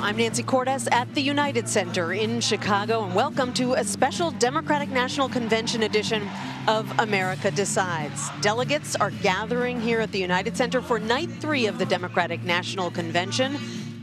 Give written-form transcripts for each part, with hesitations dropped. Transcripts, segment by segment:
I'm Nancy Cordes at the United Center in Chicago, and welcome to a special Democratic National Convention edition of America Decides. Delegates are gathering here at the United Center for night 3 of the Democratic National Convention,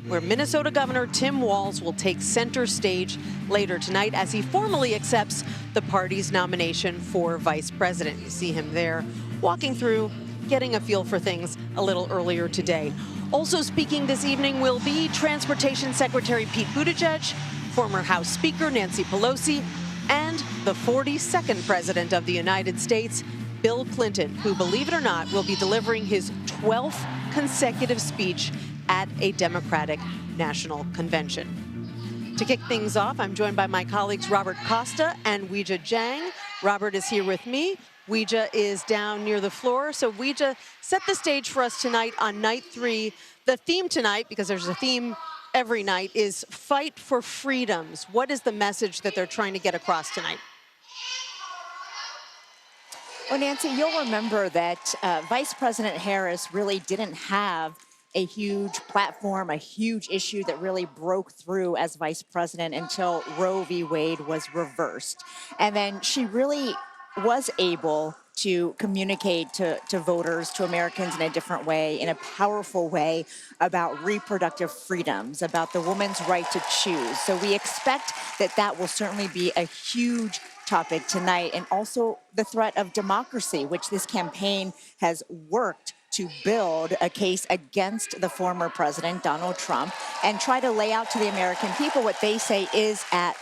where Minnesota Governor Tim Walz will take center stage later tonight as he formally accepts the party's nomination for vice president. You see him there walking through, getting a feel for things a little earlier today. Also speaking this evening will be Transportation Secretary Pete Buttigieg, former House Speaker Nancy Pelosi, and the 42nd President of the United States, Bill Clinton, who, believe it or not, will be delivering his 12th consecutive speech at a Democratic National Convention. To kick things off, I'm joined by my colleagues Robert Costa and Weijia Jiang. Robert is here with me. Weijia is down near the floor. So Weijia, set the stage for us tonight on night 3. The theme tonight, because there's a theme every night, is Fight for Freedoms. What is the message that they're trying to get across tonight? Well, Nancy, you'll remember that Vice President Harris really didn't have a huge platform, a huge issue that really broke through as vice president until Roe v. Wade was reversed. And then she really was able to communicate to voters, to Americans in a different way, in a powerful way about reproductive freedoms, about the woman's right to choose. So we expect that that will certainly be a huge topic tonight, and also the threat of democracy, which this campaign has worked to build a case against the former president, Donald Trump, and try to lay out to the American people what they say is at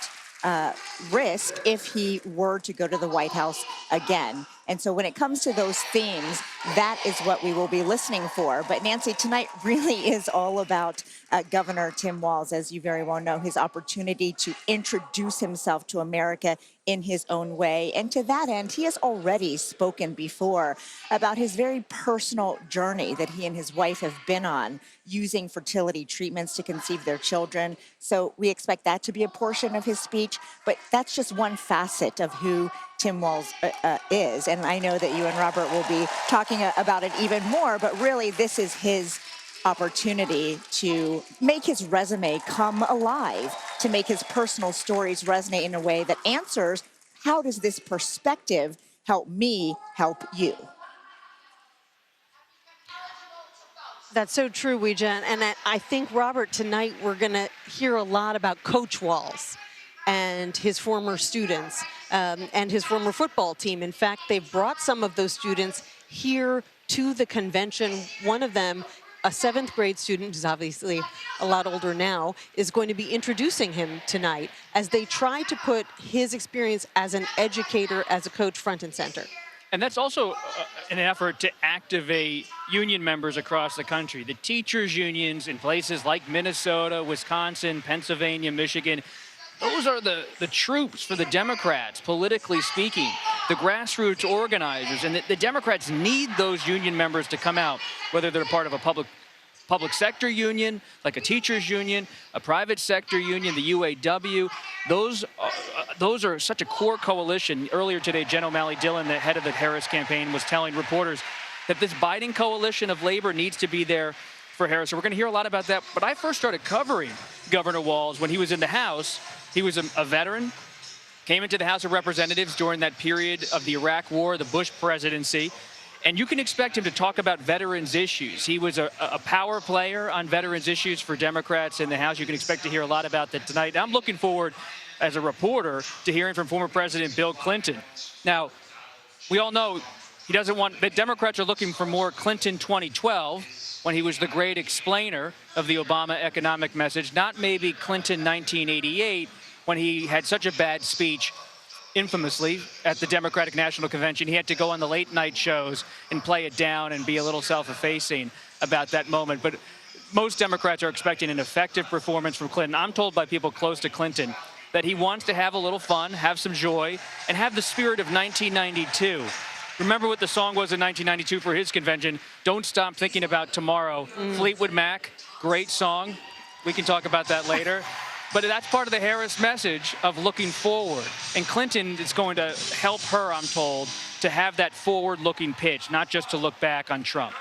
risk if he were to go to the White House again. And so when it comes to those themes, that is what we will be listening for. But Nancy, tonight really is all about Governor Tim Walz, as you very well know, his opportunity to introduce himself to America in his own way. And to that end, he has already spoken before about his very personal journey that he and his wife have been on, using fertility treatments to conceive their children. So we expect that to be a portion of his speech, but that's just one facet of who Tim Walz is. And I know that you and Robert will be talking about it even more, but really this is his opportunity to make his resume come alive, to make his personal stories resonate in a way that answers, how does this perspective help me help you? That's so true, Weijia. And I think, Robert, tonight we're going to hear a lot about Coach Walz and his former students and his former football team. In fact, they've brought some of those students here to the convention. One of them, a 7th grade student, who's obviously a lot older now, is going to be introducing him tonight as they try to put his experience as an educator, as a coach, front and center. And that's also an effort to activate union members across the country. The teachers' unions in places like Minnesota, Wisconsin, Pennsylvania, Michigan, those are the troops for the Democrats, politically speaking, the grassroots organizers. And the Democrats need those union members to come out, whether they're part of a public sector union, like a teachers union, a private sector union, the UAW. Those are such a core coalition. Earlier today, Jen O'Malley Dillon, the head of the Harris campaign, was telling reporters that this Biden coalition of labor needs to be there for Harris. So we're going to hear a lot about that. But I first started covering Governor Walz when he was in the House. He was a veteran, came into the House of Representatives during that period of the Iraq War, the Bush presidency. And you can expect him to talk about veterans issues. He was a power player on veterans issues for Democrats in the House. You can expect to hear a lot about that tonight. I'm looking forward, as a reporter, to hearing from former President Bill Clinton. Now, we all know he doesn't want, the Democrats are looking for more Clinton 2012, when he was the great explainer of the Obama economic message, not maybe Clinton 1988, when he had such a bad speech, infamously, at the Democratic National Convention. He had to go on the late night shows and play it down and be a little self-effacing about that moment. But most Democrats are expecting an effective performance from Clinton. I'm told by people close to Clinton that he wants to have a little fun, have some joy, and have the spirit of 1992. Remember what the song was in 1992 for his convention, Don't Stop Thinking About Tomorrow. Fleetwood Mac, great song. We can talk about that later. But that's part of the Harris message of looking forward. And Clinton is going to help her, I'm told, to have that forward-looking pitch, not just to look back on Trump.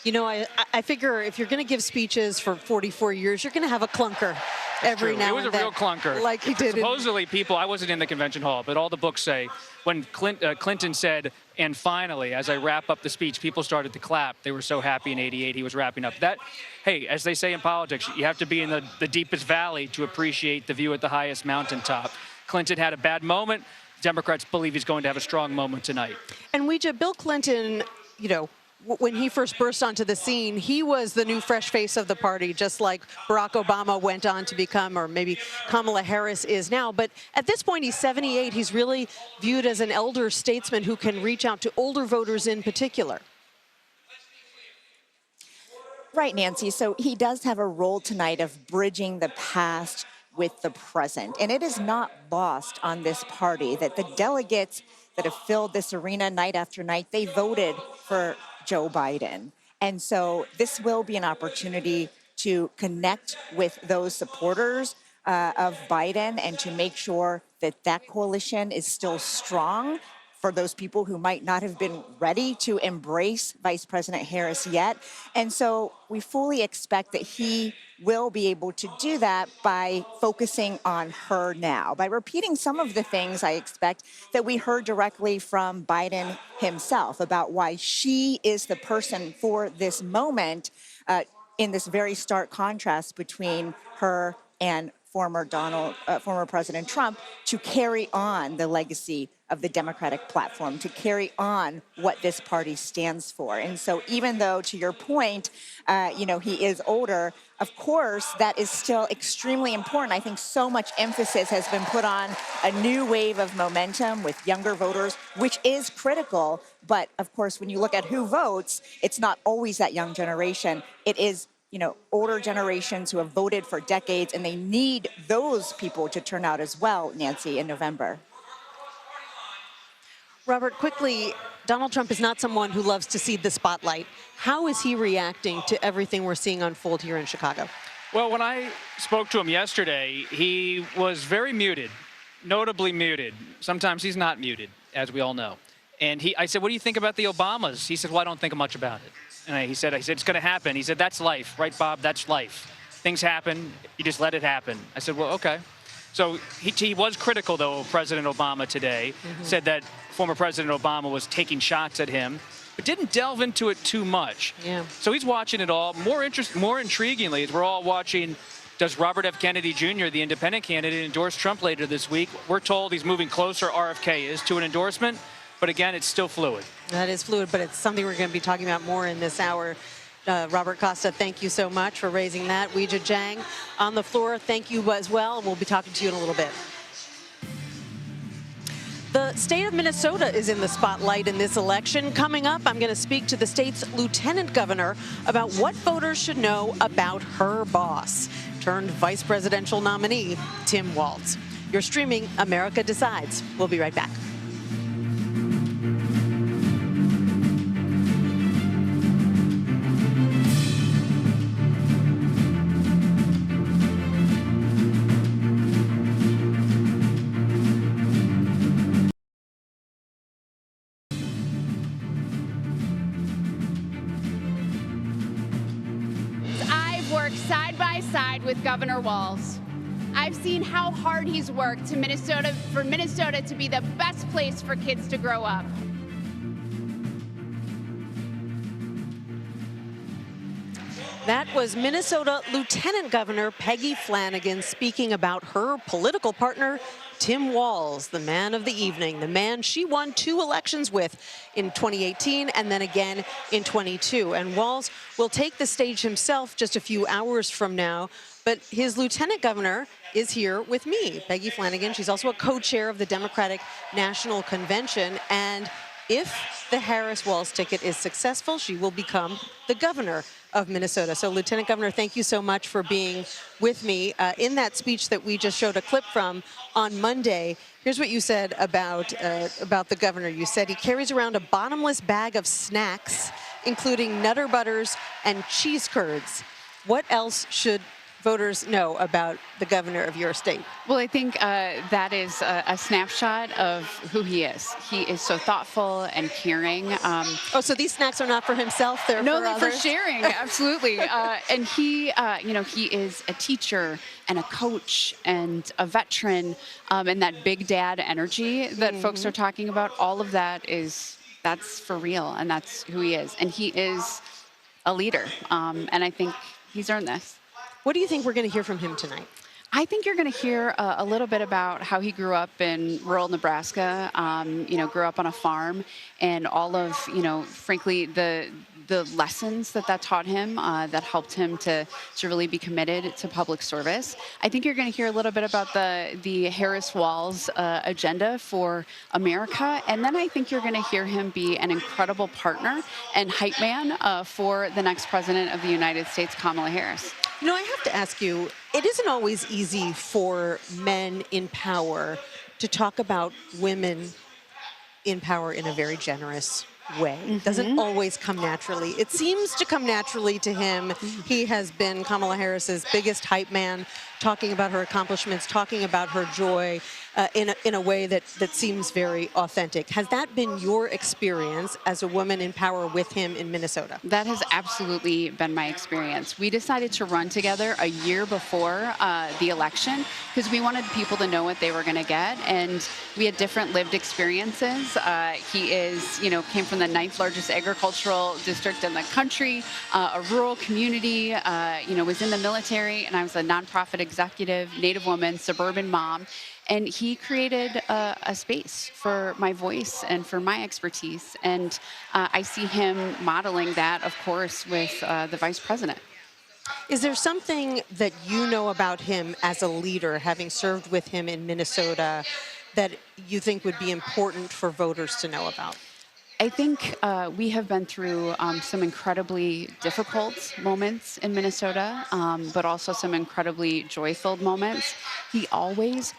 You know, I figure if you're going to give speeches for 44 years, you're going to have a clunker. every now and then. It was a real clunker. Like he did. Supposedly, people, I wasn't in the convention hall, but all the books say when Clinton said, and finally, as I wrap up the speech, people started to clap. They were so happy in '88 he was wrapping up. That, hey, as they say in politics, you have to be in the deepest valley to appreciate the view at the highest mountaintop. Clinton had a bad moment. Democrats believe he's going to have a strong moment tonight. And Bill Clinton, you know, when he first burst onto the scene, he was the new fresh face of the party, just like Barack Obama went on to become, or maybe Kamala Harris is now. But at this point, he's 78. He's really viewed as an elder statesman who can reach out to older voters in particular. Right, Nancy. So he does have a role tonight of bridging the past with the present. And it is not lost on this party that the delegates that have filled this arena night after night, they voted for Joe Biden. And so this will be an opportunity to connect with those supporters of Biden and to make sure that that coalition is still strong for those people who might not have been ready to embrace Vice President Harris yet. And so we fully expect that he will be able to do that by focusing on her now, by repeating some of the things I expect that we heard directly from Biden himself about why she is the person for this moment, in this very stark contrast between her and former President Trump, to carry on the legacy of the Democratic platform, to carry on what this party stands for. And so even though, to your point, he is older, of course, that is still extremely important. I think so much emphasis has been put on a new wave of momentum with younger voters, which is critical. But of course, when you look at who votes, it's not always that young generation. It is older generations who have voted for decades, and they need those people to turn out as well, Nancy, in November. Robert, quickly, Donald Trump is not someone who loves to cede the spotlight. How is he reacting to everything we're seeing unfold here in Chicago? Well, when I spoke to him yesterday, he was very muted, notably muted. Sometimes he's not muted, as we all know. And I said, what do you think about the Obamas? He said, well, I don't think much about it. And he said, it's going to happen. He said, that's life, right, Bob? That's life. Things happen. You just let it happen. I said, well, okay. So he was critical, though, of President Obama today, said that former President Obama was taking shots at him, but didn't delve into it too much. Yeah. So he's watching it all. More intriguingly, as we're all watching, does Robert F. Kennedy Jr., the independent candidate, endorse Trump later this week? We're told he's moving closer, RFK is, to an endorsement. But again, it's still fluid. That is fluid, but it's something we're going to be talking about more in this hour. Robert Costa, thank you so much for raising that. Weijia Jiang on the floor, thank you as well, and we'll be talking to you in a little bit. The state of Minnesota is in the spotlight in this election. Coming up, I'm going to speak to the state's lieutenant governor about what voters should know about her boss, turned vice presidential nominee, Tim Walz. You're streaming America Decides. We'll be right back. Side by side with Governor Walz. I've seen how hard he's worked for Minnesota to be the best place for kids to grow up. That was Minnesota Lieutenant Governor Peggy Flanagan speaking about her political partner, Tim Walz, the man of the evening, the man she won 2 elections with in 2018 and then again in 22. And Walz will take the stage himself just a few hours from now, but his lieutenant governor is here with me, Peggy Flanagan. She's also a co-chair of the Democratic National Convention, and if the Harris-Walz ticket is successful, she will become the governor of Minnesota. So, Lieutenant Governor, thank you so much for being with me. In that speech that we just showed a clip from on Monday, here's what you said about the governor. You said he carries around a bottomless bag of snacks, including Nutter Butters and cheese curds. What else should voters know about the governor of your state? Well, I think that is a snapshot of who he is. He is so thoughtful and caring. Oh, so these snacks are not for himself, they're No, for they're for others? sharing, absolutely. And he, he is a teacher and a coach and a veteran, and that big dad energy that folks are talking about, all of that that's for real, and that's who he is. And he is a leader, and I think he's earned this. What do you think we're going to hear from him tonight? I think you're going to hear a little bit about how he grew up in rural Nebraska, grew up on a farm, and all of, frankly, the lessons that taught him that helped him to really be committed to public service. I think you're going to hear a little bit about the Harris-Walz agenda for America, and then I think you're going to hear him be an incredible partner and hype man for the next president of the United States, Kamala Harris. I have to ask you, it isn't always easy for men in power to talk about women in power in a very generous way. It doesn't always come naturally. It seems to come naturally to him. He has been Kamala Harris's biggest hype man, talking about her accomplishments, talking about her joy in a way that seems very authentic. Has that been your experience as a woman in power with him in Minnesota? That has absolutely been my experience. We decided to run together a year before the election because we wanted people to know what they were going to get, and we had different lived experiences. He came from the 9th largest agricultural district in the country, a rural community, was in the military, and I was a nonprofit executive, Native woman, suburban mom. And he created a space for my voice and for my expertise. And I see him modeling that, of course, with the vice president. Is there something that you know about him as a leader, having served with him in Minnesota, that you think would be important for voters to know about? I think we have been through some incredibly difficult moments in Minnesota, but also some incredibly joy-filled moments. He always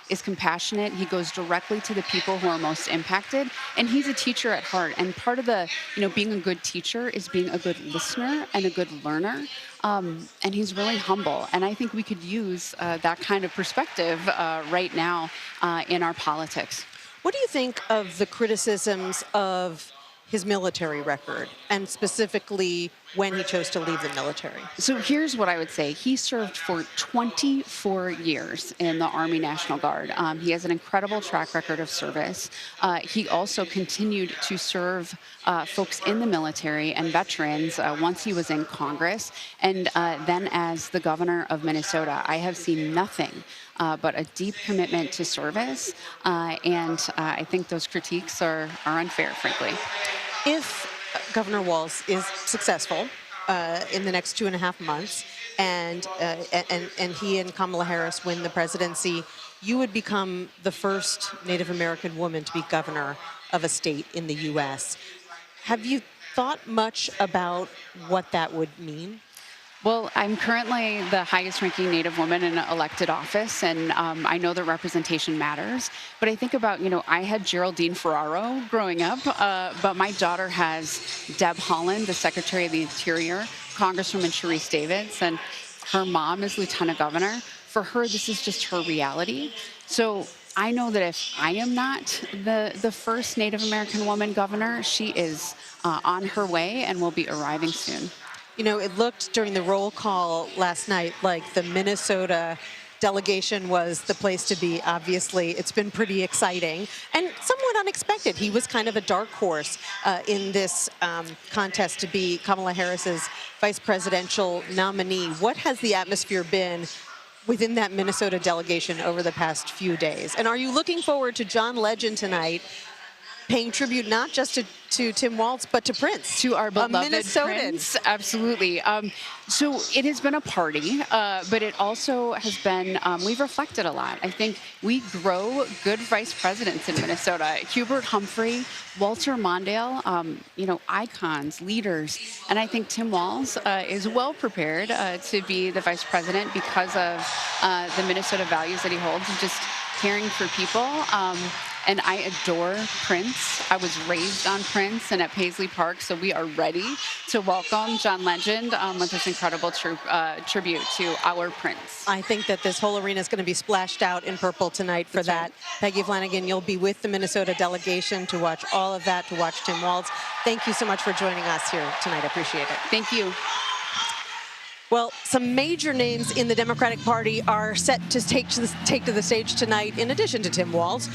is compassionate. He goes directly to the people who are most impacted, and he's a teacher at heart. And part of the, being a good teacher is being a good listener and a good learner. And he's really humble. And I think we could use that kind of perspective right now in our politics. What do you think of the criticisms of his military record, and specifically when he chose to leave the military? So here's what I would say. He served for 24 years in the Army National Guard. He has an incredible track record of service. He also continued to serve folks in the military and veterans once he was in Congress, and then as the governor of Minnesota. I have seen nothing but a deep commitment to service, and I think those critiques are unfair, frankly. If Governor Walz is successful in the next 2.5 months, and he and Kamala Harris win the presidency, you would become the first Native American woman to be governor of a state in the U.S. Have you thought much about what that would mean? Well, I'm currently the highest-ranking Native woman in an elected office, and I know that representation matters. But I think about, I had Geraldine Ferraro growing up, but my daughter has Deb Haaland, the Secretary of the Interior, Congresswoman Sharice Davids, and her mom is Lieutenant Governor. For her, this is just her reality. So I know that if I am not the first Native American woman governor, she is on her way and will be arriving soon. It looked during the roll call last night like the Minnesota delegation was the place to be. Obviously, it's been pretty exciting and somewhat unexpected. He was kind of a dark horse in this contest to be Kamala Harris's vice presidential nominee. What has the atmosphere been within that Minnesota delegation over the past few days? And are you looking forward to John Legend tonight paying tribute not just to Tim Walz, but to Prince, to our beloved Minnesotan Prince? Absolutely. So it has been a party, but it also has been, we've reflected a lot. I think we grow good vice presidents in Minnesota. Hubert Humphrey, Walter Mondale, icons, leaders. And I think Tim Walz is well prepared to be the vice president because of the Minnesota values that he holds, just caring for people. And I adore Prince. I was raised on Prince and at Paisley Park, so we are ready to welcome John Legend with this incredible tribute to our Prince. I think that this whole arena is going to be splashed out in purple tonight for that. Peggy Flanagan, you'll be with the Minnesota delegation to watch all of that, to watch Tim Walz. Thank you so much for joining us here tonight. I appreciate it. Thank you. Well, some major names in the Democratic Party are set to take to the stage tonight, in addition to Tim Walz.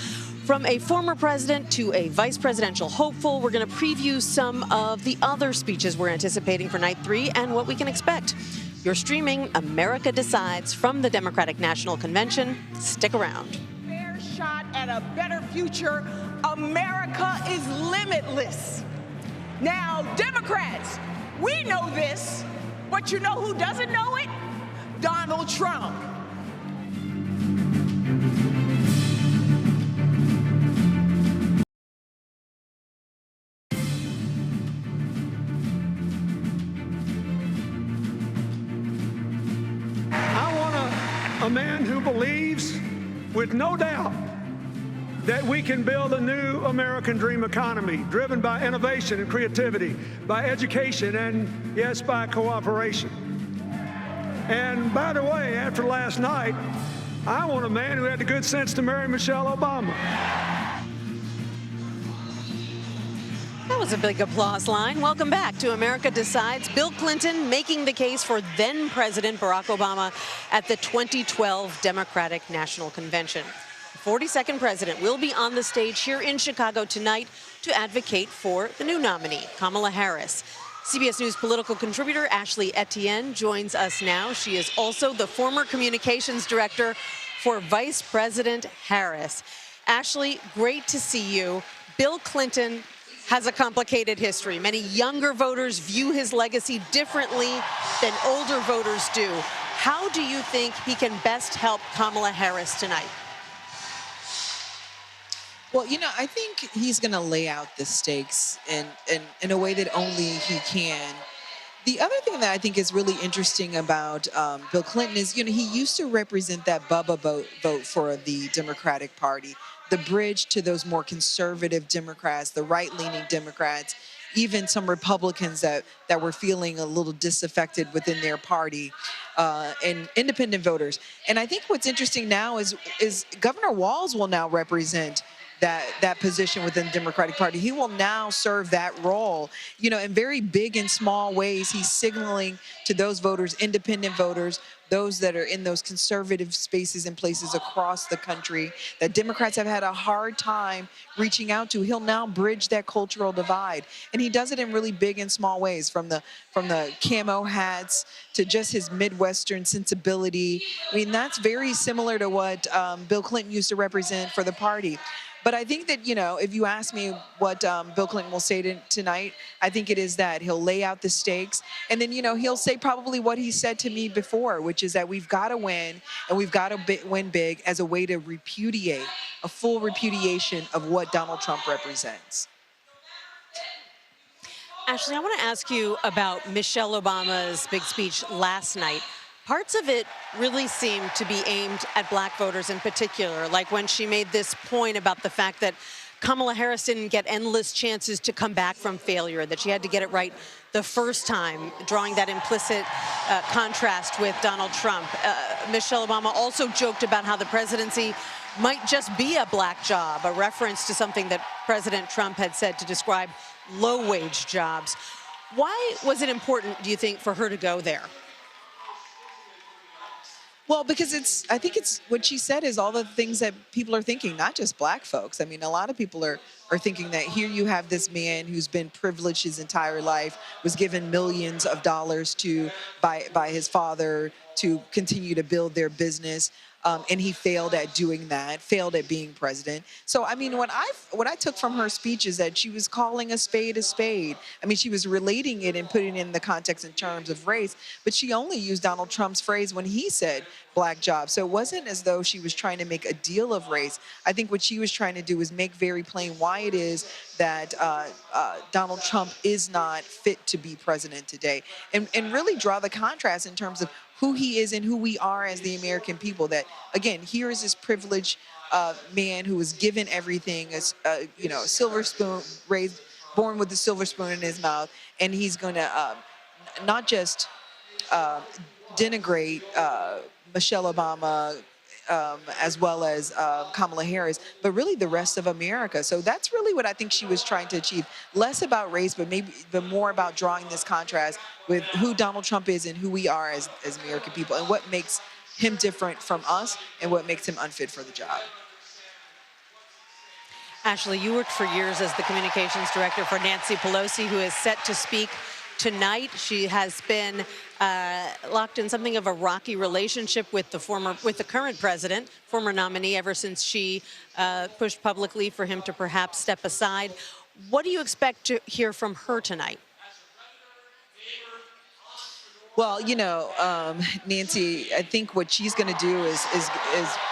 From a former president to a vice presidential hopeful, we're going to preview some of the other speeches we're anticipating for night 3 and what we can expect. You're streaming America Decides from the Democratic National Convention. Stick around. Fair shot at a better future. America is limitless. Now, Democrats, we know this. But you know who doesn't know it? Donald Trump. I want a man who believes with no doubt that we can build a new American dream economy driven by innovation and creativity, by education, and yes, by cooperation. And by the way, after last night, I want a man who had the good sense to marry Michelle Obama. That was a big applause line. Welcome back to America Decides. Bill Clinton making the case for then President Barack Obama at the 2012 Democratic National Convention. 42nd president will be on the stage here in Chicago tonight to advocate for the new nominee, Kamala Harris. CBS News political contributor Ashley Etienne joins us now. She is also the former communications director for Vice President Harris. Ashley, great to see you. Bill Clinton has a complicated history. Many younger voters view his legacy differently than older voters do. How do you think he can best help Kamala Harris tonight? Well, you know, I think he's going to lay out the stakes in a way that only he can. The other thing that I think is really interesting about Bill Clinton is, you know, he used to represent that Bubba vote for the Democratic Party, the bridge to those more conservative Democrats, the right-leaning Democrats, even some Republicans that were feeling a little disaffected within their party, and independent voters. And I think what's interesting now is Governor Walz will now represent that position within the Democratic Party. He will now serve that role, you know, in very big and small ways. He's signaling to those voters, independent voters, those that are in those conservative spaces and places across the country that Democrats have had a hard time reaching out to. He'll now bridge that cultural divide. And he does it in really big and small ways, from the camo hats to just his Midwestern sensibility. I mean, that's very similar to what Bill Clinton used to represent for the party. But I think that, you know, if you ask me what Bill Clinton will say tonight, I think it is that he'll lay out the stakes. And then, you know, he'll say probably what he said to me before, which is that we've got to win, and we've got to win big as a way to repudiate, a full repudiation of what Donald Trump represents. Ashley, I want to ask you about Michelle Obama's big speech last night. Parts of it really seemed to be aimed at black voters in particular, like when she made this point about the fact that Kamala Harris didn't get endless chances to come back from failure, that she had to get it right the first time, drawing that implicit contrast with Donald Trump. Michelle Obama also joked about how the presidency might just be a black job, a reference to something that President Trump had said to describe low-wage jobs. Why was it important, do you think, for her to go there? Well, because I think it's what she said is all the things that people are thinking, not just black folks. I mean, a lot of people are thinking that here you have this man who's been privileged his entire life, was given millions of dollars by his father to continue to build their business. And he failed at doing that, failed at being president. So, I mean, what I took from her speech is that she was calling a spade a spade. I mean, she was relating it and putting it in the context in terms of race, but she only used Donald Trump's phrase when he said, black jobs. So it wasn't as though she was trying to make a deal of race. I think what she was trying to do is make very plain why it is that Donald Trump is not fit to be president today, and really draw the contrast in terms of who he is and who we are as the American people. That, again, here is this privileged man who was given everything, as you know, silver spoon, raised, born with the silver spoon in his mouth, and he's going to not just denigrate Michelle Obama as well as Kamala Harris, but really the rest of America. So that's really what I think she was trying to achieve. Less about race, but more about drawing this contrast with who Donald Trump is and who we are as American people, and what makes him different from us and what makes him unfit for the job. Ashley, you worked for years as the communications director for Nancy Pelosi, who is set to speak tonight. She has been locked in something of a rocky relationship with the current president, former nominee, ever since she pushed publicly for him to perhaps step aside. What do you expect to hear from her tonight? Well, you know, Nancy, I think what she's going to do is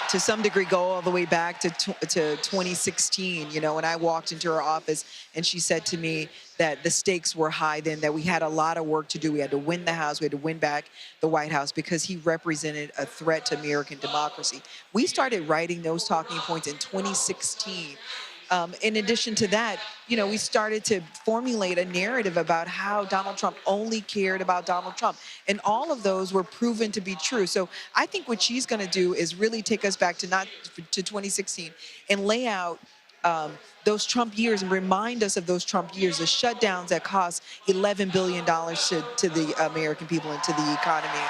to some degree go all the way back to 2016. You know, when I walked into her office and she said to me that the stakes were high then, that we had a lot of work to do. We had to win the House. We had to win back the White House because he represented a threat to American democracy. We started writing those talking points in 2016. In addition to that, you know, we started to formulate a narrative about how Donald Trump only cared about Donald Trump. And all of those were proven to be true. So I think what she's going to do is really take us back to 2016 and lay out those Trump years and remind us of those Trump years, the shutdowns that cost $11 billion to the American people and to the economy.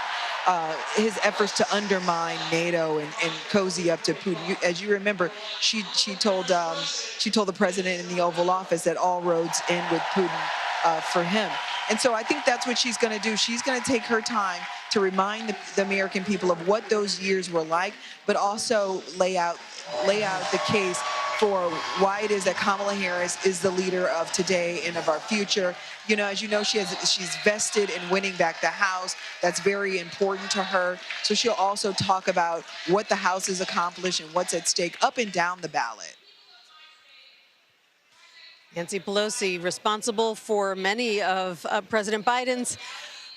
His efforts to undermine NATO and cozy up to Putin. As you remember, she told the president in the Oval Office that all roads end with Putin for him. And so I think that's what she's going to do. She's going to take her time to remind the American people of what those years were like, but also lay out the case for why it is that Kamala Harris is the leader of today and of our future. You know, as you know, she's vested in winning back the House. That's very important to her. So she'll also talk about what the House has accomplished and what's at stake up and down the ballot. Nancy Pelosi, responsible for many of President Biden's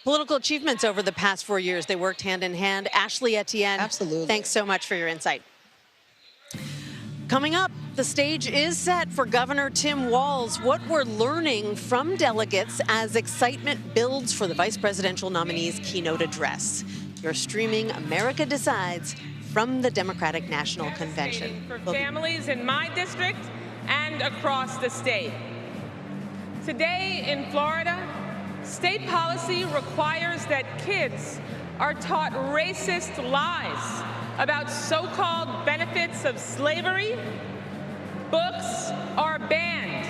political achievements over the past 4 years. They worked hand in hand. Ashley Etienne, absolutely. Thanks so much for your insight. Coming up, the stage is set for Governor Tim Walz. What we're learning from delegates as excitement builds for the vice presidential nominee's keynote address. You're streaming America Decides from the Democratic National Convention. For families in my district and across the state. Today in Florida, state policy requires that kids are taught racist lies about so-called benefits of slavery. Books are banned.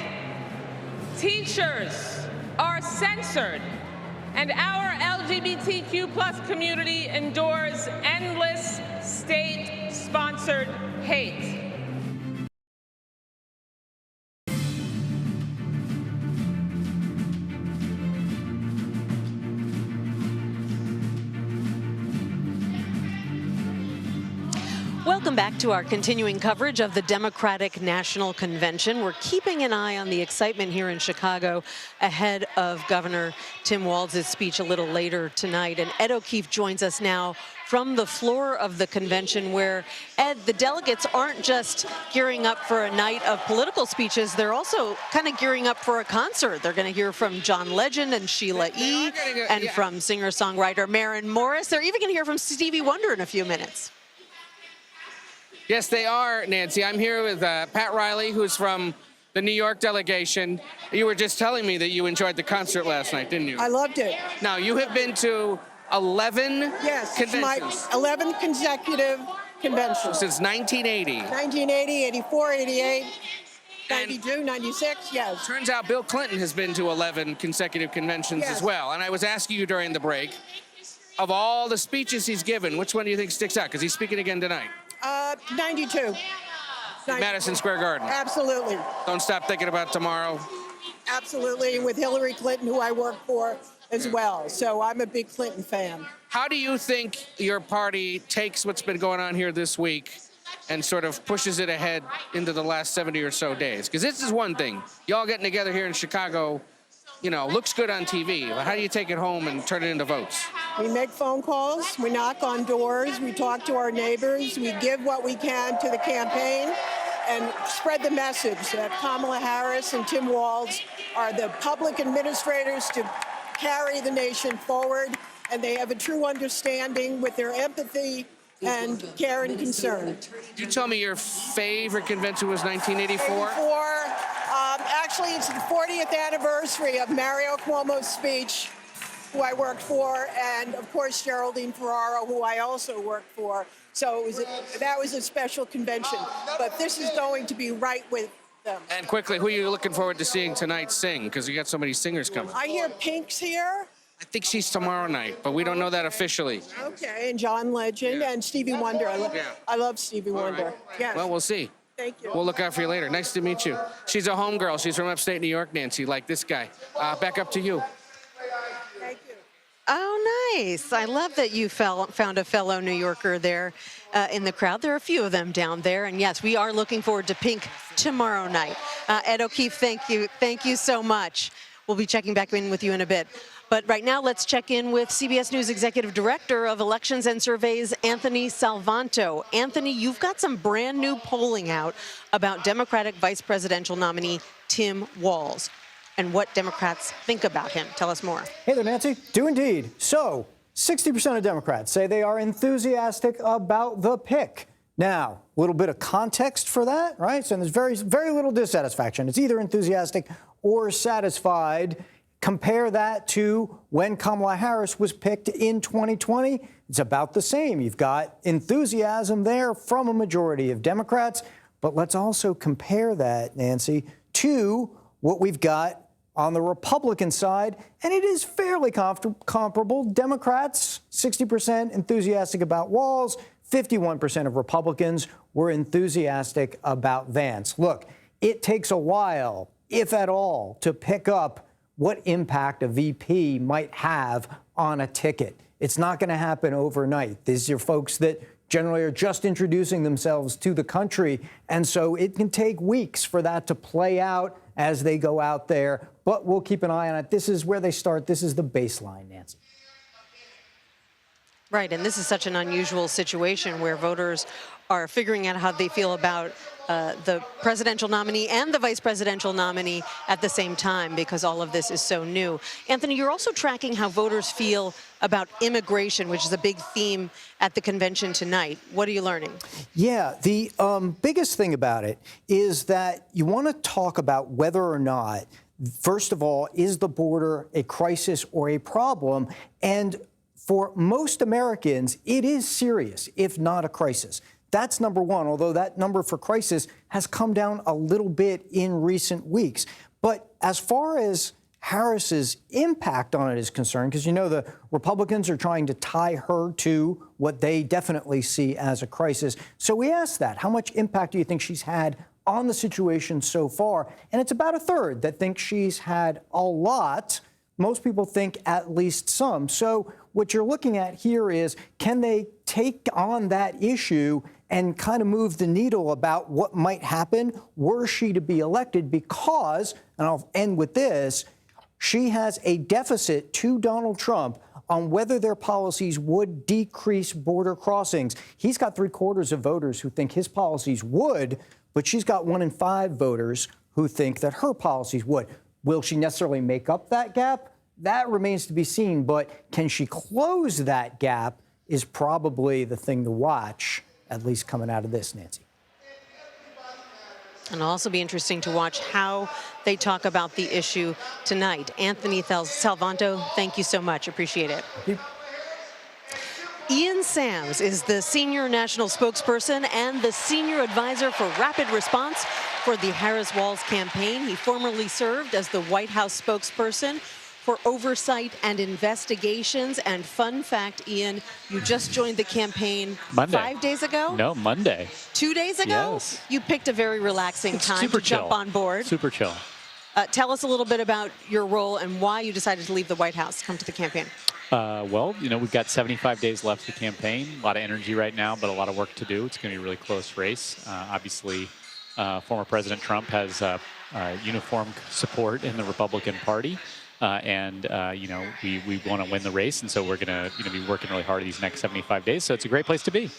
Teachers are censored. And our LGBTQ+ community endures endless state-sponsored hate. Welcome back to our continuing coverage of the Democratic National Convention. We're keeping an eye on the excitement here in Chicago ahead of Governor Tim Walz's speech a little later tonight. And Ed O'Keefe joins us now from the floor of the convention where, Ed, the delegates aren't just gearing up for a night of political speeches, they're also kind of gearing up for a concert. They're going to hear from John Legend and Sheila E. and from singer-songwriter Maren Morris. They're even going to hear from Stevie Wonder in a few minutes. Yes, they are, Nancy. I'm here with Pat Riley, who's from the New York delegation. You were just telling me that you enjoyed the concert last night, didn't you? I loved it. Now, you have been to 11 conventions. My 11 consecutive conventions. Since 1980. 1980, 84, 88, 92, 96, yes. Turns out Bill Clinton has been to 11 consecutive conventions as well. And I was asking you during the break, of all the speeches he's given, which one do you think sticks out? Because he's speaking again tonight. 92. Madison Square Garden. Absolutely. Don't stop thinking about tomorrow. Absolutely. With Hillary Clinton, who I worked for as well. So I'm a big Clinton fan. How do you think your party takes what's been going on here this week and sort of pushes it ahead into the last 70 or so days? Because this is one thing. Y'all getting together here in Chicago, you know, looks good on TV. But how do you take it home and turn it into votes? We make phone calls, we knock on doors, we talk to our neighbors, we give what we can to the campaign and spread the message that Kamala Harris and Tim Walz are the public administrators to carry the nation forward, and they have a true understanding with their empathy and care and concern. You tell me your favorite convention was 1984? Actually, it's the 40th anniversary of Mario Cuomo's speech, who I worked for, and of course Geraldine Ferraro, who I also worked for. So that was a special convention. But this is going to be right with them. And quickly, who are you looking forward to seeing tonight sing? Because you got so many singers coming. I hear Pink's here. I think she's tomorrow night, but we don't know that officially. Okay, and John Legend and Stevie Wonder. I love Stevie Wonder. Right. Yes. Well, we'll see. Thank you. We'll look out for you later. Nice to meet you. She's a homegirl. She's from upstate New York, Nancy, like this guy. Back up to you. Thank you. Oh, nice. I love that you found a fellow New Yorker there in the crowd. There are a few of them down there. And yes, we are looking forward to Pink tomorrow night. Ed O'Keefe, thank you. Thank you so much. We'll be checking back in with you in a bit. But right now, let's check in with CBS News Executive Director of Elections and Surveys, Anthony Salvanto. Anthony, you've got some brand new polling out about Democratic vice presidential nominee Tim Walz and what Democrats think about him. Tell us more. Hey there, Nancy. Do indeed. So, 60% of Democrats say they are enthusiastic about the pick. Now, a little bit of context for that, right? So there's very little dissatisfaction. It's either enthusiastic or satisfied. Compare that to when Kamala Harris was picked in 2020. It's about the same. You've got enthusiasm there from a majority of Democrats. But let's also compare that, Nancy, to what we've got on the Republican side. And it is fairly comparable. Democrats, 60% enthusiastic about Walz. 51% of Republicans were enthusiastic about Vance. Look, it takes a while, if at all, to pick up what impact a VP might have on a ticket. It's not going to happen overnight. These are folks that generally are just introducing themselves to the country, and so it can take weeks for that to play out as they go out there, but we'll keep an eye on it. This is where they start. This is the baseline, Nancy. Right, and this is such an unusual situation where voters are figuring out how they feel about the presidential nominee and the vice presidential nominee at the same time, because all of this is so new. Anthony, you're also tracking how voters feel about immigration, which is a big theme at the convention tonight. What are you learning? Yeah, the biggest thing about it is that you want to talk about whether or not, first of all, is the border a crisis or a problem? And for most Americans, it is serious, if not a crisis. That's number one, although that number for crisis has come down a little bit in recent weeks. But as far as Harris's impact on it is concerned, because you know the Republicans are trying to tie her to what they definitely see as a crisis. So we asked that. How much impact do you think she's had on the situation so far? And it's about a third that think she's had a lot. Most people think at least some. So what you're looking at here is, can they take on that issue and kind of move the needle about what might happen were she to be elected? Because, and I'll end with this, she has a deficit to Donald Trump on whether their policies would decrease border crossings. He's got 3/4 of voters who think his policies would, but she's got 1 in 5 voters who think that her policies would. Will she necessarily make up that gap? That remains to be seen, but can she close that gap is probably the thing to watch, at least coming out of this, Nancy. And it'll also be interesting to watch how they talk about the issue tonight. Anthony Salvanto, thank you so much. Appreciate it. Thank you. Ian Sams is the senior national spokesperson and the senior advisor for rapid response for the Harris-Walz campaign. He formerly served as the White House spokesperson for oversight and investigations. And fun fact, Ian, you just joined the campaign Monday. 5 days ago? No, Monday. 2 days ago? Yes. You picked a very relaxing time to jump on board. Super chill. Tell us a little bit about your role and why you decided to leave the White House, come to the campaign. Well, we've got 75 days left of the campaign. A lot of energy right now, but a lot of work to do. It's going to be a really close race. Obviously, former President Trump has uniform support in the Republican Party. We want to win the race, and so we're going to be working really hard these next 75 days. So it's a great place to be.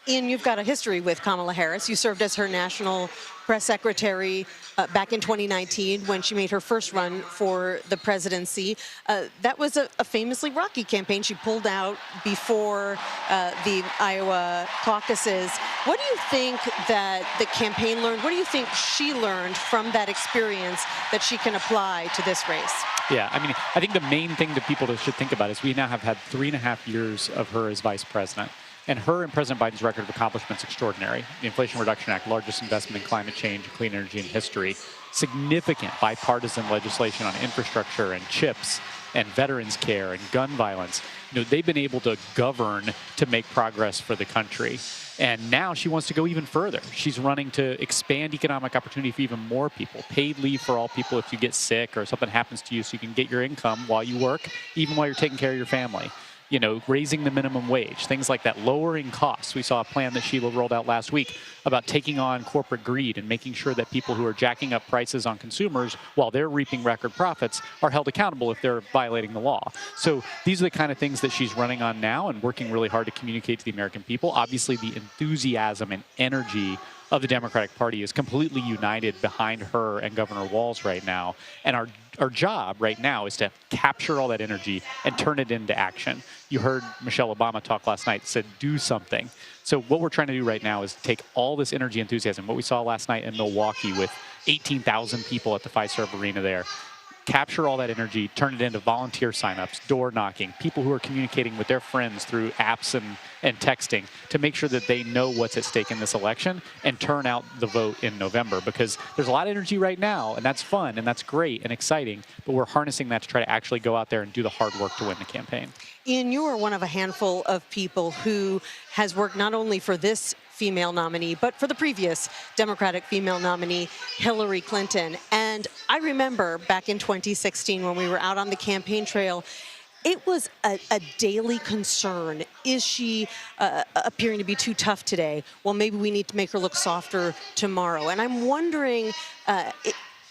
Ian, you've got a history with Kamala Harris. You served as her national press secretary back in 2019 when she made her first run for the presidency. That was a famously rocky campaign. She pulled out before the Iowa caucuses. What do you think that the campaign learned? What do you think she learned from that experience that she can apply to this race? Yeah, I think the main thing that people should think about is we now have had 3.5 years of her as vice president. And her and President Biden's record of accomplishments extraordinary. The Inflation Reduction Act, largest investment in climate change and clean energy in history. Significant bipartisan legislation on infrastructure and chips and veterans care and gun violence. They've been able to govern to make progress for the country. And now she wants to go even further. She's running to expand economic opportunity for even more people. Paid leave for all people if you get sick or something happens to you so you can get your income while you work, even while you're taking care of your family. Raising the minimum wage, things like that, lowering costs. We saw a plan that Sheila rolled out last week about taking on corporate greed and making sure that people who are jacking up prices on consumers while they're reaping record profits are held accountable if they're violating the law. So these are the kind of things that she's running on now and working really hard to communicate to the American people. Obviously, the enthusiasm and energy of the Democratic Party is completely united behind her and Governor Walz right now. And our job right now is to capture all that energy and turn it into action. You heard Michelle Obama talk last night, said do something. So what we're trying to do right now is take all this energy, enthusiasm, what we saw last night in Milwaukee with 18,000 people at the Fiserv Arena there, capture all that energy, turn it into volunteer signups, door knocking, people who are communicating with their friends through apps and texting to make sure that they know what's at stake in this election and turn out the vote in November. Because there's a lot of energy right now, and that's fun, and that's great and exciting, but we're harnessing that to try to actually go out there and do the hard work to win the campaign. Ian, you are one of a handful of people who has worked not only for this female nominee, but for the previous Democratic female nominee, Hillary Clinton. And I remember back in 2016 when we were out on the campaign trail, it was a daily concern. Is she appearing to be too tough today? Well, maybe we need to make her look softer tomorrow. And I'm wondering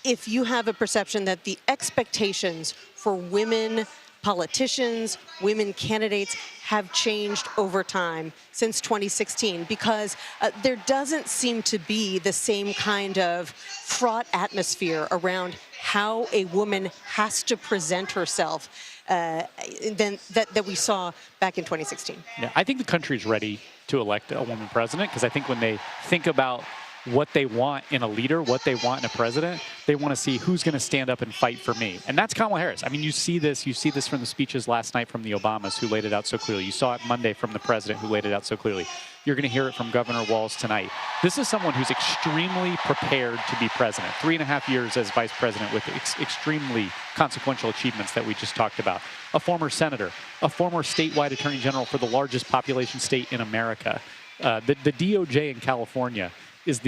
if you have a perception that the expectations for women politicians, women candidates have changed over time since 2016, because there doesn't seem to be the same kind of fraught atmosphere around how a woman has to present herself that we saw back in 2016. Yeah, I think the country's ready to elect a woman president, because I think when they think about what they want in a leader, what they want in a president, they want to see who's going to stand up and fight for me. And that's Kamala Harris. You see this from the speeches last night from the Obamas, who laid it out so clearly. You saw it Monday from the president, who laid it out so clearly. You're going to hear it from Governor Walz tonight. This is someone who's extremely prepared to be president. 3.5 years as vice president with extremely consequential achievements that we just talked about. A former senator, a former statewide attorney general for the largest population state in America. The DOJ in California is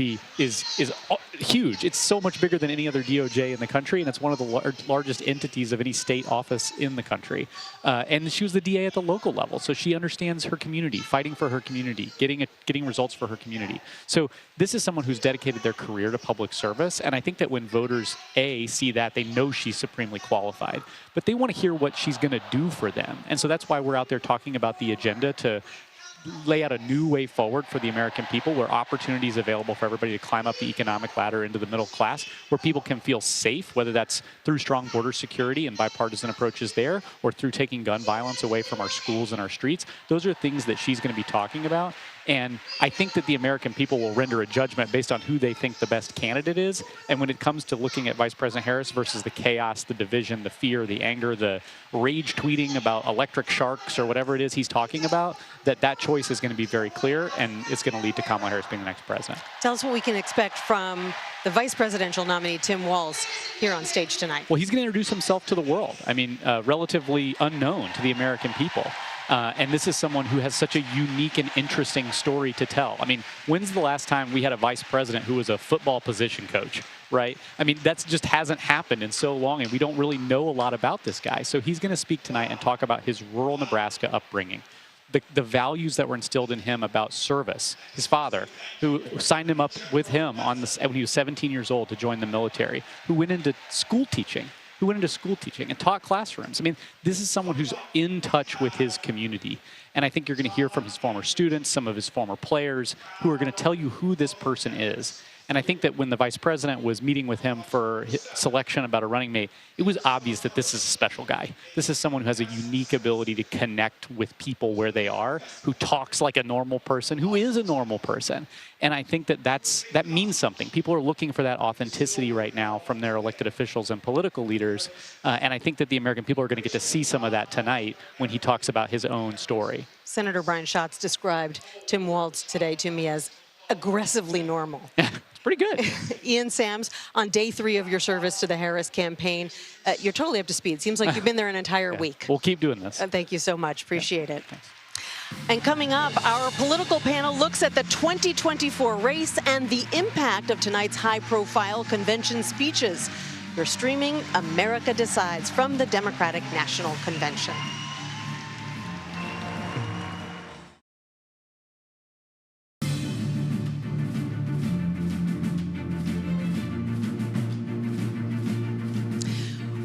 huge. It's so much bigger than any other DOJ in the country, and it's one of the largest entities of any state office in the country. And she was the DA at the local level, so she understands her community, fighting for her community, getting results for her community. So this is someone who's dedicated their career to public service, and I think that when voters, see that, they know she's supremely qualified, but they want to hear what she's going to do for them. And so that's why we're out there talking about the agenda to lay out a new way forward for the American people, where opportunity is available for everybody to climb up the economic ladder into the middle class, where people can feel safe, whether that's through strong border security and bipartisan approaches there, or through taking gun violence away from our schools and our streets. Those are things that she's going to be talking about. And I think that the American people will render a judgment based on who they think the best candidate is. And when it comes to looking at Vice President Harris versus the chaos, the division, the fear, the anger, the rage tweeting about electric sharks or whatever it is he's talking about, that choice is going to be very clear, and it's going to lead to Kamala Harris being the next president. Tell us what we can expect from the vice presidential nominee, Tim Walz, here on stage tonight. Well, he's going to introduce himself to the world. Relatively unknown to the American people. And this is someone who has such a unique and interesting story to tell. I mean, when's the last time we had a vice president who was a football position coach, right? I mean, that just hasn't happened in so long, and we don't really know a lot about this guy. So he's going to speak tonight and talk about his rural Nebraska upbringing, the values that were instilled in him about service. His father, who signed him up with him when he was 17 years old to join the military, who went into school teaching and taught classrooms. I mean, this is someone who's in touch with his community. And I think you're going to hear from his former students, some of his former players, who are going to tell you who this person is. And I think that when the vice president was meeting with him for his selection about a running mate, it was obvious that this is a special guy. This is someone who has a unique ability to connect with people where they are, who talks like a normal person, who is a normal person. And I think that that means something. People are looking for that authenticity right now from their elected officials and political leaders. And I think that the American people are going to get to see some of that tonight when he talks about his own story. Senator Brian Schatz described Tim Walz today to me as aggressively normal. Pretty good. Ian Sams, on day 3 of your service to the Harris campaign, you're totally up to speed. Seems like you've been there an entire week. We'll keep doing this. Thank you so much. Appreciate it. Thanks. And coming up, our political panel looks at the 2024 race and the impact of tonight's high-profile convention speeches. You're streaming America Decides from the Democratic National Convention.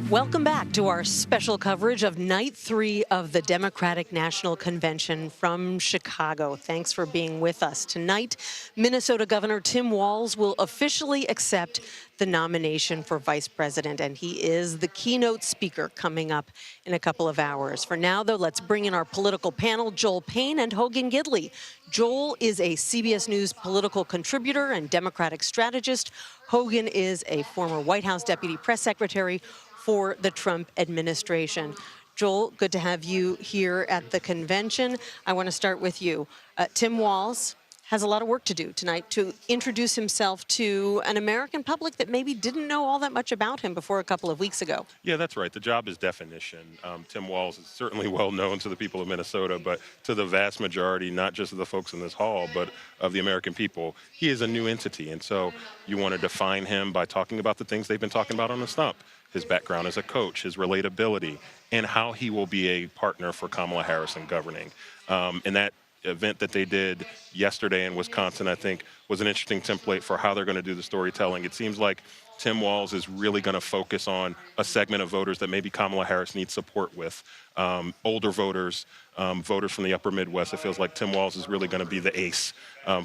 Welcome back to our special coverage of night 3 of the Democratic National Convention from Chicago. Thanks for being with us. Tonight, Minnesota Governor Tim Walz will officially accept the nomination for vice president, and he is the keynote speaker coming up in a couple of hours. For now, though, let's bring in our political panel, Joel Payne and Hogan Gidley. Joel is a CBS News political contributor and Democratic strategist. Hogan is a former White House deputy press secretary for the Trump administration. Joel, good to have you here at the convention. I want to start with you. Tim Walz has a lot of work to do tonight to introduce himself to an American public that maybe didn't know all that much about him before a couple of weeks ago. Yeah, that's right. The job is definition. Tim Walz is certainly well known to the people of Minnesota, but to the vast majority, not just of the folks in this hall, but of the American people, he is a new entity. And so you want to define him by talking about the things they've been talking about on the stump. His background as a coach, his relatability, and how he will be a partner for Kamala Harris in governing. And that event that they did yesterday in Wisconsin, I think, was an interesting template for how they're going to do the storytelling. It seems like Tim Walz is really going to focus on a segment of voters that maybe Kamala Harris needs support with. Older voters, voters from the upper Midwest. It feels like Tim Walz is really going to be the ace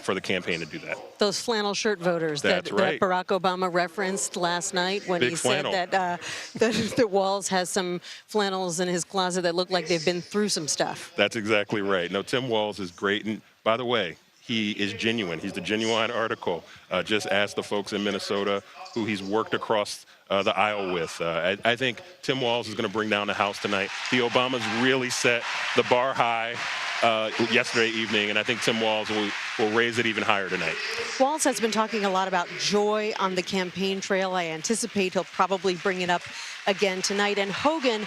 for the campaign to do that. Those flannel shirt voters that Barack Obama referenced last night when he said that that Walz has some flannels in his closet that look like they've been through some stuff. That's exactly right. No, Tim Walz is great. And by the way, he is genuine. He's the genuine article. Just ask the folks in Minnesota who he's worked across the aisle with. I think Tim Walz is going to bring down the House tonight. The Obamas really set the bar high yesterday evening, and I think Tim Walz will raise it even higher tonight. Walz has been talking a lot about joy on the campaign trail. I anticipate he'll probably bring it up again tonight. And Hogan,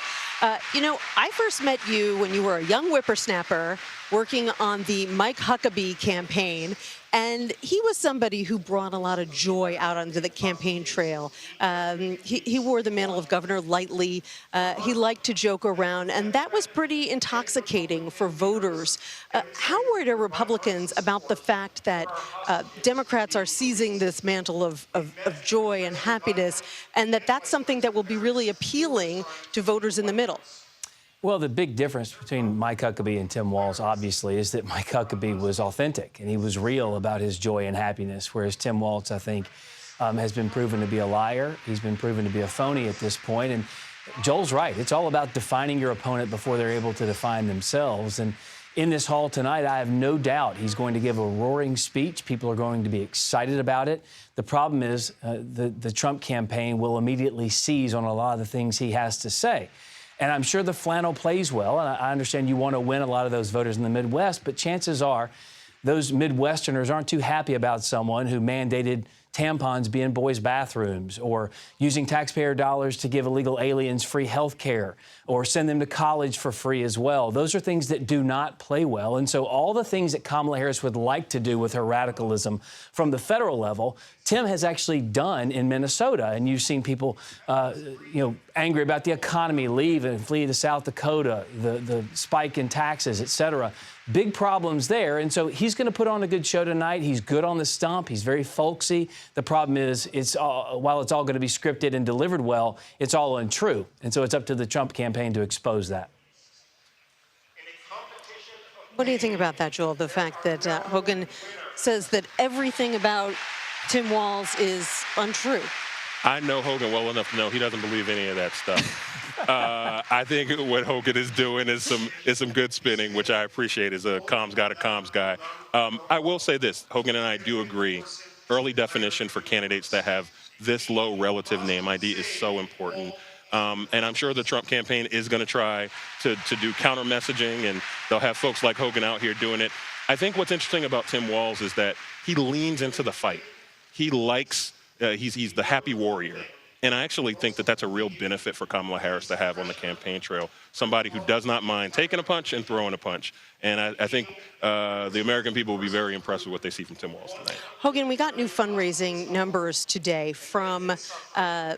you know, I first met you when you were a young whippersnapper working on the Mike Huckabee campaign. And he was somebody who brought a lot of joy out onto the campaign trail. He wore the mantle of governor lightly. He liked to joke around, and that was pretty intoxicating for voters. How worried are Republicans about the fact that Democrats are seizing this mantle of joy and happiness, and that's something that will be really appealing to voters in the middle? Well, the big difference between Mike Huckabee and Tim Walz, obviously, is that Mike Huckabee was authentic and he was real about his joy and happiness, whereas Tim Walz, I think, has been proven to be a liar. He's been proven to be a phony at this point. And Joel's right. It's all about defining your opponent before they're able to define themselves. And in this hall tonight, I have no doubt he's going to give a roaring speech. People are going to be excited about it. The problem is the Trump campaign will immediately seize on a lot of the things he has to say. And I'm sure the flannel plays well, and I understand you want to win a lot of those voters in the Midwest, but chances are those Midwesterners aren't too happy about someone who mandated tampons be in boys' bathrooms, or using taxpayer dollars to give illegal aliens free health care, or send them to college for free as well. Those are things that do not play well. And so all the things that Kamala Harris would like to do with her radicalism from the federal level, Tim has actually done in Minnesota. And you've seen people, angry about the economy, leave and flee to South Dakota, the spike in taxes, et cetera. Big problems there. And so he's going to put on a good show tonight. He's good on the stump. He's very folksy. The problem is, while it's all going to be scripted and delivered well, it's all untrue. And so it's up to the Trump campaign to expose that. What do you think about that, Joel? The fact that Hogan says that everything about Tim Walz is untrue. I know Hogan well enough to know he doesn't believe any of that stuff. I think what Hogan is doing is some good spinning, which I appreciate as a comms guy to comms guy. I will say this, Hogan and I do agree, early definition for candidates that have this low relative name ID is so important. And I'm sure the Trump campaign is going to try to do counter messaging, and they'll have folks like Hogan out here doing it. I think what's interesting about Tim Walz is that he leans into the fight. He likes, he's the happy warrior. And I actually think that that's a real benefit for Kamala Harris to have on the campaign trail, somebody who does not mind taking a punch and throwing a punch. And I think the American people will be very impressed with what they see from Tim Walz tonight. Hogan, we got new fundraising numbers today from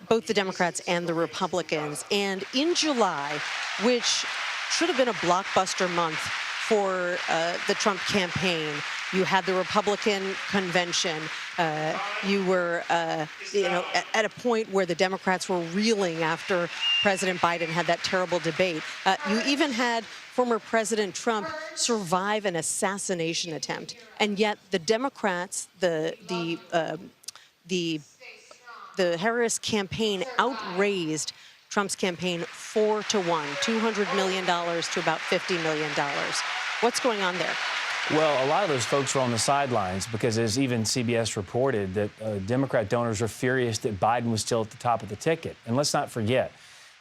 both the Democrats and the Republicans. And in July, which should have been a blockbuster month for the Trump campaign, you had the Republican convention. You were, at a point where the Democrats were reeling after President Biden had that terrible debate. You even had former President Trump survive an assassination attempt, and yet the Democrats, the Harris campaign outraised Trump's campaign 4-1, $200 million to about $50 million. What's going on there? Well, a lot of those folks were on the sidelines because, as even CBS reported, that Democrat donors were furious that Biden was still at the top of the ticket. And let's not forget,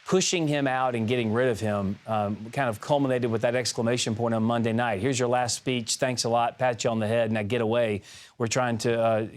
pushing him out and getting rid of him kind of culminated with that exclamation point on Monday night. Here's your last speech. Thanks a lot. Pat you on the head. Now get away. We're trying to,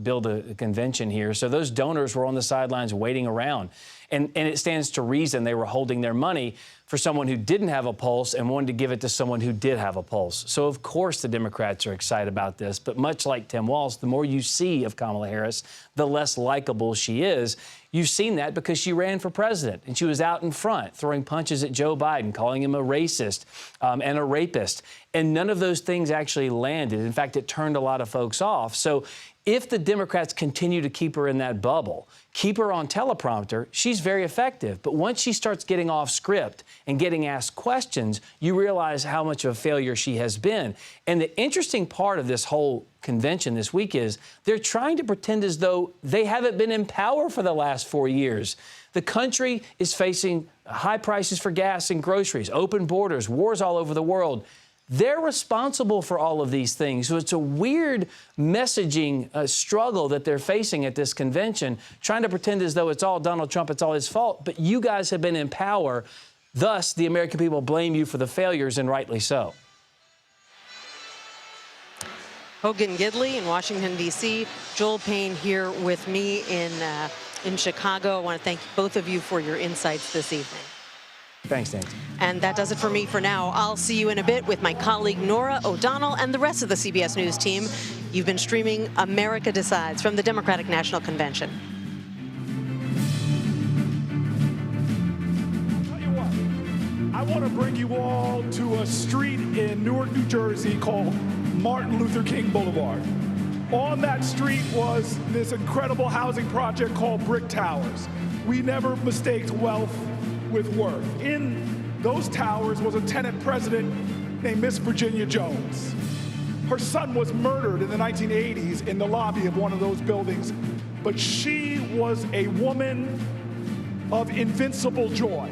build a convention here. So those donors were on the sidelines waiting around. And it stands to reason they were holding their money for someone who didn't have a pulse and wanted to give it to someone who did have a pulse. So, of course, the Democrats are excited about this. But much like Tim Walz, the more you see of Kamala Harris, the less likable she is. You've seen that because she ran for president, and she was out in front throwing punches at Joe Biden, calling him a racist and a rapist. And none of those things actually landed. In fact, it turned a lot of folks off. So if the Democrats continue to keep her in that bubble, keep her on teleprompter, she's very effective. But once she starts getting off script and getting asked questions, you realize how much of a failure she has been. And the interesting part of this whole convention this week is they're trying to pretend as though they haven't been in power for the last 4 years. The country is facing high prices for gas and groceries, open borders, wars all over the world. They're responsible for all of these things. So it's a weird messaging struggle that they're facing at this convention, trying to pretend as though it's all Donald Trump, it's all his fault. But you guys have been in power. Thus, the American people blame you for the failures, and rightly so. Hogan Gidley in Washington, D.C., Joel Payne here with me in Chicago. I want to thank both of you for your insights this evening. Thanks, Nancy. And that does it for me for now. I'll see you in a bit with my colleague Norah O'Donnell and the rest of the CBS News team. You've been streaming America Decides from the Democratic National Convention. Tell you what, I want to bring you all to a street in Newark, New Jersey called Martin Luther King Boulevard. On that street was this incredible housing project called Brick Towers. We never mistaked wealth with worth. In those towers was a tenant president named Miss Virginia Jones. Her son was murdered in the 1980s in the lobby of one of those buildings, but she was a woman of invincible joy.